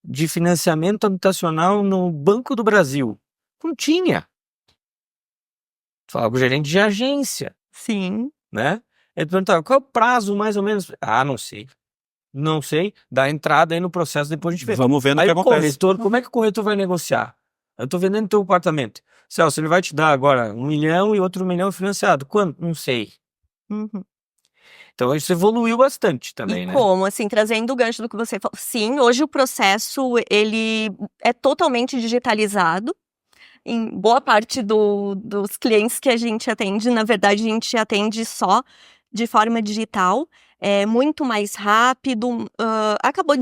de financiamento habitacional no Banco do Brasil. Não tinha. Falava com o gerente de agência. Sim. Né? Ele perguntava, qual é o prazo mais ou menos? Não sei. Não sei. Dá entrada aí no processo, depois a gente vê. Vamos ver no Aí que o acontece. corretor, como é que o corretor vai negociar? Eu tô vendendo teu apartamento. Celso, ele vai te dar agora 1 milhão e outro 1 milhão financiado. Quando? Não sei. Então isso evoluiu bastante também, né? Como, assim, trazendo o gancho do que você falou. Sim, hoje o processo, ele é totalmente digitalizado. Em boa parte dos clientes que a gente atende, na verdade, a gente atende só de forma digital. É muito mais rápido, acabou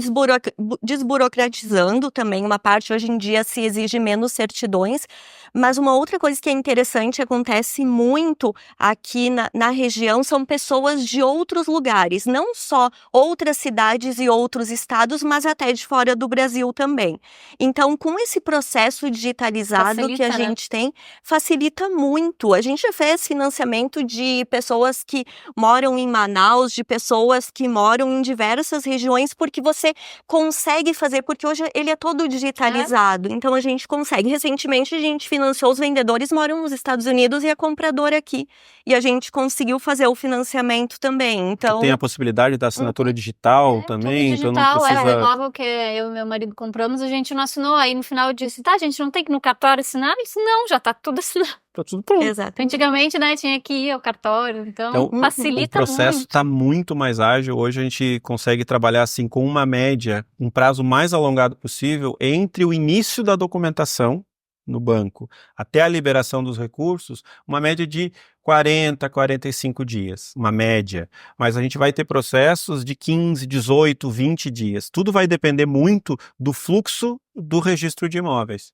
desburocratizando também uma parte. Hoje em dia se exige menos certidões, mas uma outra coisa que é interessante, acontece muito aqui na região, são pessoas de outros lugares, não só outras cidades e outros estados, mas até de fora do Brasil também. Então, com esse processo digitalizado Facilita, que a né? gente tem, facilita muito. A gente já fez financiamento de pessoas que moram em Manaus, de pessoas que moram em diversas regiões, porque você consegue fazer, porque hoje ele é todo digitalizado, então a gente consegue. Recentemente a gente financiou, os vendedores moram nos Estados Unidos e a compradora aqui, e a gente conseguiu fazer o financiamento também, então... Tem a possibilidade da assinatura digital também, tudo então não digital, precisa... é imóvel que eu e meu marido compramos, a gente não assinou, aí no final eu disse, a gente não tem que ir no cartório assinar? Eu disse, não, já tá tudo assinado. Tá tudo pronto. Exato. Antigamente, né, tinha que ir ao cartório, então O facilita processo muito. está muito mais ágil. Hoje a gente consegue trabalhar assim com uma média, um prazo mais alongado possível entre o início da documentação no banco até a liberação dos recursos, uma média de 40, 45 dias, uma média. Mas a gente vai ter processos de 15, 18, 20 dias. Tudo vai depender muito do fluxo do registro de imóveis.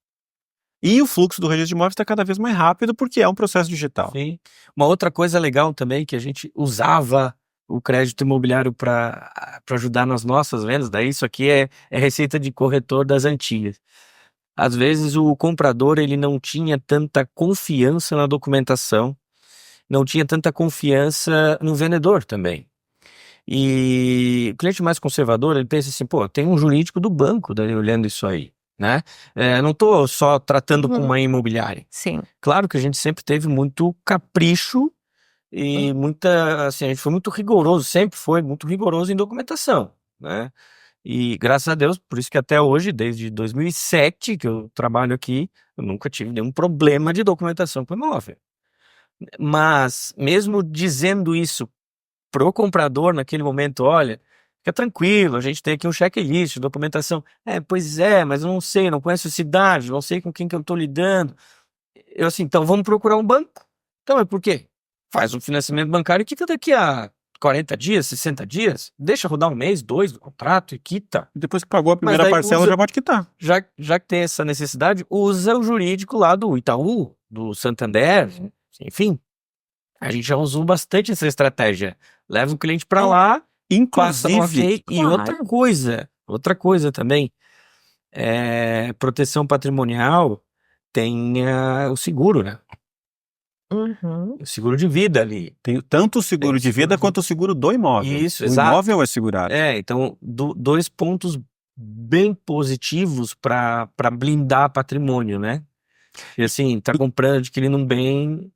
E o fluxo do registro de imóveis está cada vez mais rápido porque é um processo digital. Sim. Uma outra coisa legal também, que a gente usava o crédito imobiliário para ajudar nas nossas vendas, daí isso aqui é receita de corretor das antigas. Às vezes o comprador ele não tinha tanta confiança na documentação, não tinha tanta confiança no vendedor também. E o cliente mais conservador, ele pensa assim, tem um jurídico do banco daí olhando isso aí, né? Não estou só tratando com uma imobiliária. Sim. Claro que a gente sempre teve muito capricho e muita, assim, a gente foi muito rigoroso, sempre foi muito rigoroso em documentação, né? E graças a Deus, por isso que até hoje, desde 2007 que eu trabalho aqui, eu nunca tive nenhum problema de documentação com imóvel. Mas, mesmo dizendo isso pro comprador naquele momento, olha, fica tranquilo, a gente tem aqui um checklist, documentação. Pois é, mas eu não sei, não conheço a cidade, não sei com quem que eu tô lidando. Eu assim, então vamos procurar um banco. Então, é por quê? Faz um financiamento bancário e quita daqui a 40 dias, 60 dias, deixa rodar um mês, 2 do contrato e quita. Depois que pagou a primeira daí parcela, já pode quitar. Já que tem essa necessidade, usa o jurídico lá do Itaú, do Santander, enfim. A gente já usou bastante essa estratégia. Leva o cliente para lá, passa no ok. E outra coisa também, proteção patrimonial tem o seguro, né? O seguro de vida ali. Tem tanto o seguro de vida quanto o seguro do imóvel. Isso, o exato. imóvel é segurado. Então, dois pontos bem positivos para blindar patrimônio, né? E assim, tá comprando, adquirindo um bem.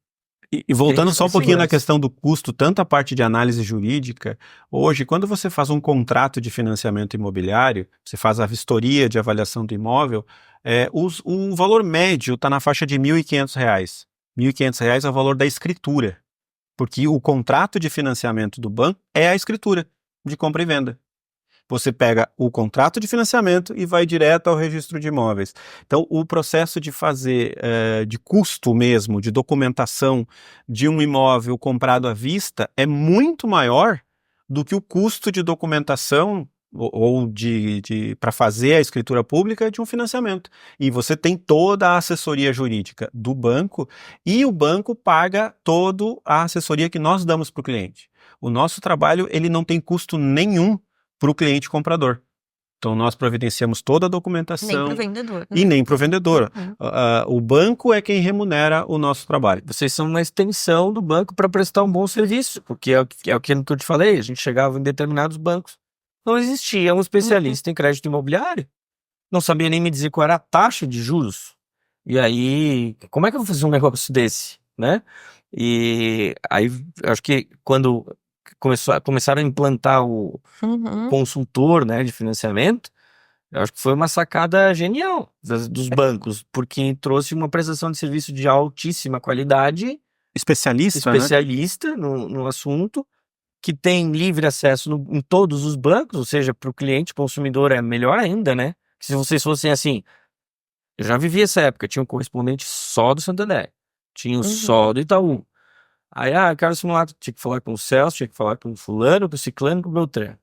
E voltando só um pouquinho na questão do custo, tanto a parte de análise jurídica, hoje, quando você faz um contrato de financiamento imobiliário, você faz a vistoria de avaliação do imóvel, o valor médio está na faixa de R$ 1.500. R$ 1.500 é o valor da escritura, porque o contrato de financiamento do banco é a escritura de compra e venda. Você pega o contrato de financiamento e vai direto ao registro de imóveis. Então, o processo de fazer, de custo mesmo, de documentação de um imóvel comprado à vista é muito maior do que o custo de documentação ou para fazer a escritura pública de um financiamento. E você tem toda a assessoria jurídica do banco e o banco paga toda a assessoria que nós damos para o cliente. O nosso trabalho ele não tem custo nenhum para o cliente comprador. Então, nós providenciamos toda a documentação. Nem para o vendedor. Né? E nem para o vendedor. O banco é quem remunera o nosso trabalho. Vocês são uma extensão do banco para prestar um bom serviço, porque é o que eu te falei, a gente chegava em determinados bancos, não existia um especialista em crédito imobiliário, não sabia nem me dizer qual era a taxa de juros. E aí, como é que eu vou fazer um negócio desse, né? E aí, acho que quando começaram a implantar o consultor, né, de financiamento, eu acho que foi uma sacada genial dos bancos, porque trouxe uma prestação de serviço de altíssima qualidade, especialista né? no assunto, que tem livre acesso em todos os bancos, ou seja, para o cliente consumidor é melhor ainda, né? Se vocês fossem assim, eu já vivi essa época, tinha um correspondente só do Santander, tinha só do Itaú. Aí, eu quero simular, tinha que falar com o Celso, tinha que falar com o fulano, com o ciclano, com o Beltrano.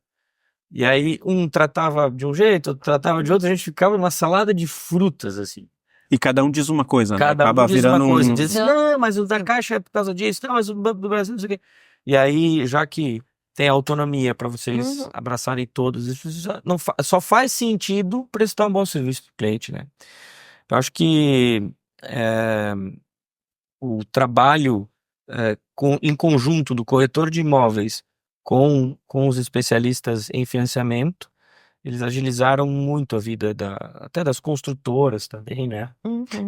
E aí, um tratava de um jeito, outro tratava de outro, a gente ficava numa salada de frutas, assim. E cada um diz uma coisa, né? Acaba diz virando uma coisa, diz assim, não, mas o da Caixa é por causa disso, não, mas o Banco do Brasil, não sei o quê. E aí, já que tem autonomia para vocês abraçarem todos, isso só faz sentido prestar um bom serviço para o cliente, né? Eu acho que o trabalho em conjunto do corretor de imóveis com os especialistas em financiamento, eles agilizaram muito a vida até das construtoras também, né?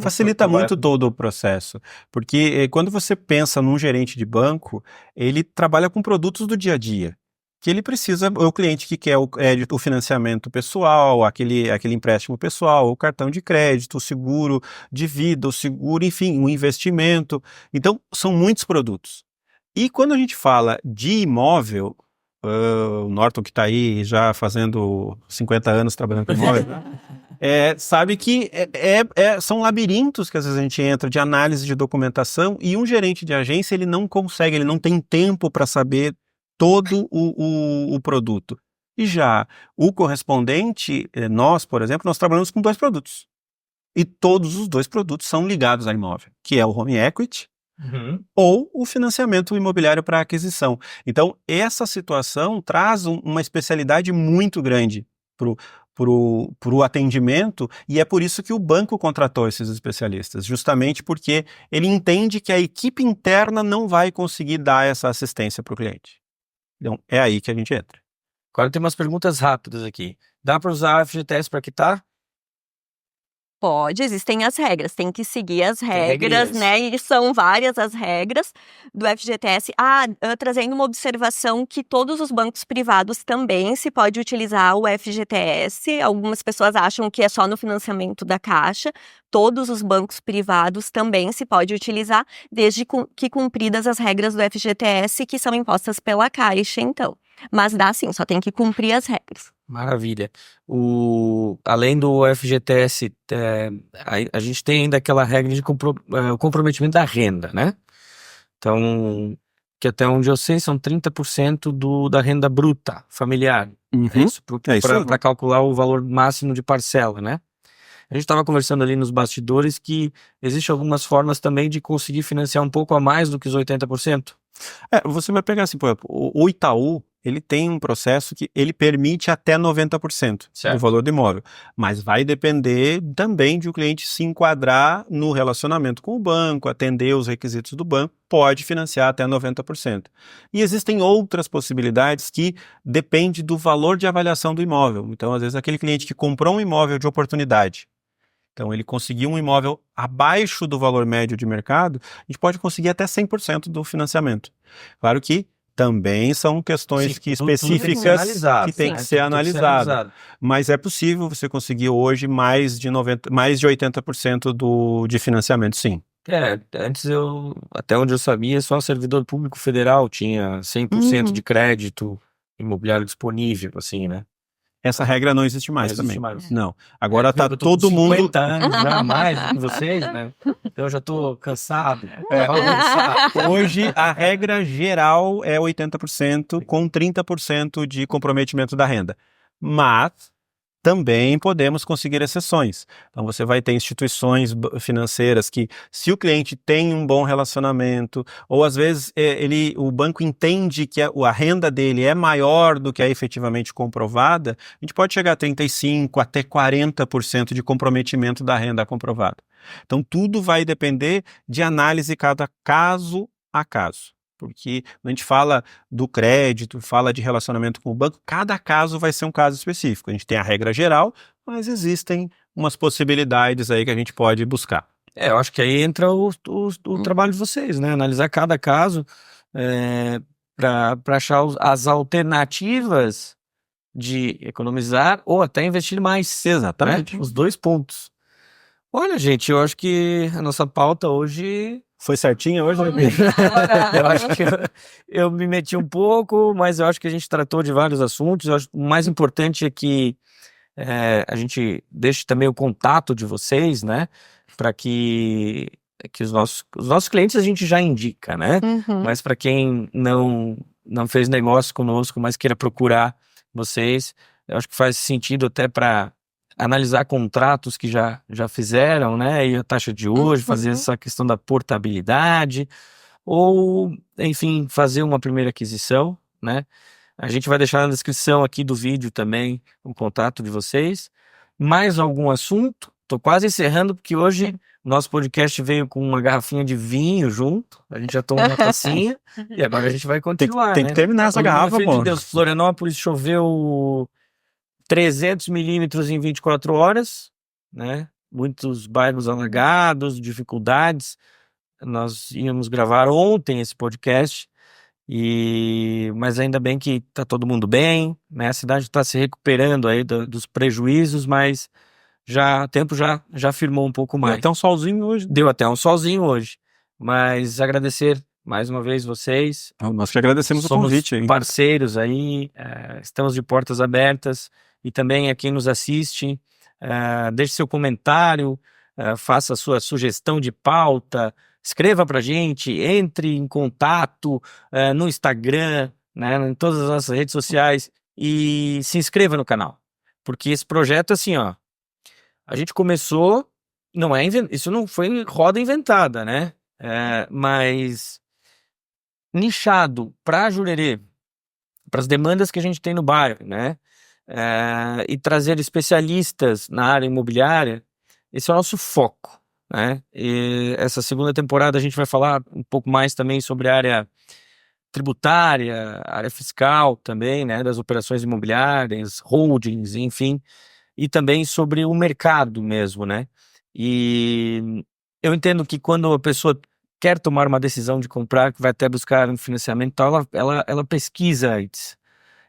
Facilita muito todo o processo, porque quando você pensa num gerente de banco, ele trabalha com produtos do dia a dia, que ele precisa, o cliente que quer o financiamento pessoal, aquele empréstimo pessoal, o cartão de crédito, o seguro de vida, o seguro, enfim, o investimento. Então, são muitos produtos. E quando a gente fala de imóvel, o Norton que está aí já fazendo 50 anos trabalhando com imóvel, sabe que são labirintos que às vezes a gente entra de análise de documentação e um gerente de agência ele não consegue, ele não tem tempo para saber todo o produto. E já o correspondente, nós, por exemplo, nós trabalhamos com 2 produtos. E todos os 2 produtos são ligados ao imóvel, que é o home equity ou o financiamento imobiliário para aquisição. Então, essa situação traz uma especialidade muito grande pro atendimento e é por isso que o banco contratou esses especialistas, justamente porque ele entende que a equipe interna não vai conseguir dar essa assistência para o cliente. Então, é aí que a gente entra. Agora tem umas perguntas rápidas aqui. Dá para usar a FGTS para quitar? Pode, existem as regras, tem que seguir as regras, né? E são várias as regras do FGTS. Trazendo uma observação que todos os bancos privados também se pode utilizar o FGTS. Algumas pessoas acham que é só no financiamento da Caixa. Todos os bancos privados também se pode utilizar, desde que cumpridas as regras do FGTS que são impostas pela Caixa, então. Mas dá sim, só tem que cumprir as regras. Maravilha. Além do FGTS, a gente tem ainda aquela regra de comprometimento da renda, né? Então, que até onde eu sei são 30% da renda bruta familiar. É isso? É isso aí. Para calcular o valor máximo de parcela, né? A gente estava conversando ali nos bastidores que existem algumas formas também de conseguir financiar um pouco a mais do que os 80%. Você vai pegar assim, por exemplo, o Itaú, ele tem um processo que ele permite até 90% Certo. do valor do imóvel, mas vai depender também de o cliente se enquadrar no relacionamento com o banco, atender os requisitos do banco, pode financiar até 90%. E existem outras possibilidades que dependem do valor de avaliação do imóvel. Então, às vezes, aquele cliente que comprou um imóvel de oportunidade, então ele conseguiu um imóvel abaixo do valor médio de mercado, a gente pode conseguir até 100% do financiamento. Claro que também são questões específicas que tem que ser analisado. Mas é possível você conseguir hoje mais de 80% de financiamento, sim. Antes até onde eu sabia, só o servidor público federal tinha 100% de crédito imobiliário disponível, assim, né? Essa regra não existe mais Não também. existe mais. Não. Agora tá Eu tô todo com mundo... 50 anos já mais do que vocês, né? Então eu já tô cansado. Hoje a regra geral é 80% com 30% de comprometimento da renda. Mas também podemos conseguir exceções. Então você vai ter instituições financeiras que, se o cliente tem um bom relacionamento, ou às vezes o banco entende que a renda dele é maior do que a efetivamente comprovada, a gente pode chegar a 35% até 40% de comprometimento da renda comprovada. Então tudo vai depender de análise cada caso a caso. Porque quando a gente fala do crédito, fala de relacionamento com o banco, cada caso vai ser um caso específico. A gente tem a regra geral, mas existem umas possibilidades aí que a gente pode buscar. Eu acho que aí entra o trabalho de vocês, né? Analisar cada caso para achar as alternativas de economizar ou até investir mais. Exatamente. Né? Os dois pontos. Olha, gente, eu acho que a nossa pauta hoje... Foi certinha hoje? Eu acho que eu me meti um pouco, mas eu acho que a gente tratou de vários assuntos. Eu acho que o mais importante é que a gente deixe também o contato de vocês, né? Para que os nossos clientes a gente já indica, né? Mas para quem não fez negócio conosco, mas queira procurar vocês, eu acho que faz sentido até para analisar contratos que já fizeram, né? E a taxa de hoje, fazer essa questão da portabilidade, ou, enfim, fazer uma primeira aquisição, né? A gente vai deixar na descrição aqui do vídeo também o contato de vocês. Mais algum assunto? Tô quase encerrando, porque hoje o nosso podcast veio com uma garrafinha de vinho junto. A gente já tomou uma tacinha e agora a gente vai continuar, tem que terminar essa garrafa, pelo amor pô. de Deus, Florianópolis choveu 300 milímetros em 24 horas, né? Muitos bairros alagados, dificuldades. Nós íamos gravar ontem esse podcast, mas ainda bem que tá todo mundo bem, né? A cidade está se recuperando aí dos prejuízos, mas o tempo já firmou um pouco mais. Deu até um solzinho hoje. Deu até um solzinho hoje. Mas agradecer mais uma vez vocês. Nós que agradecemos o convite. Somos parceiros aí, estamos de portas abertas. E também a quem nos assiste, deixe seu comentário, faça a sua sugestão de pauta, escreva pra gente, entre em contato no Instagram, né, em todas as nossas redes sociais e se inscreva no canal. Porque esse projeto, assim, ó, a gente começou, isso não foi roda inventada, né? Mas nichado para Jurerê, para as demandas que a gente tem no bairro, né? E trazer especialistas na área imobiliária, esse é o nosso foco, né? E essa segunda temporada a gente vai falar um pouco mais também sobre a área tributária, área fiscal também, né? Das operações imobiliárias, holdings, enfim, e também sobre o mercado mesmo, né? E eu entendo que quando a pessoa quer tomar uma decisão de comprar, que vai até buscar um financiamento e tal, ela pesquisa antes.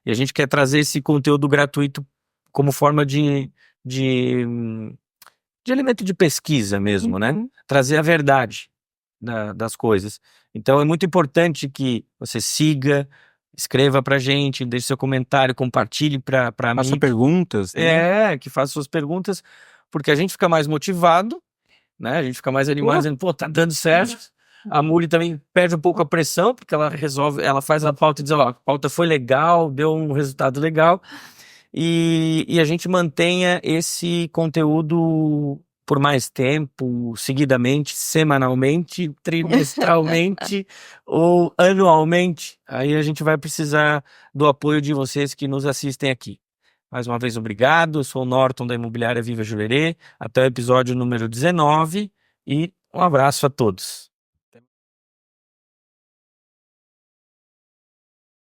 E a gente quer trazer esse conteúdo gratuito como forma de elemento de pesquisa mesmo, né? Trazer a verdade das coisas. Então é muito importante que você siga, escreva pra gente, deixe seu comentário, compartilhe para Faça amigos. perguntas. Né? Que faça suas perguntas, porque a gente fica mais motivado, né? A gente fica mais animado, dizendo, pô, tá dando certo. A Muli também perde um pouco a pressão, porque ela faz a pauta e diz, ó, a pauta foi legal, deu um resultado legal. E a gente mantenha esse conteúdo por mais tempo, seguidamente, semanalmente, trimestralmente ou anualmente. Aí a gente vai precisar do apoio de vocês que nos assistem aqui. Mais uma vez, obrigado. Eu sou o Norton da Imobiliária Viva Jurerê. Até o episódio número 19 e um abraço a todos.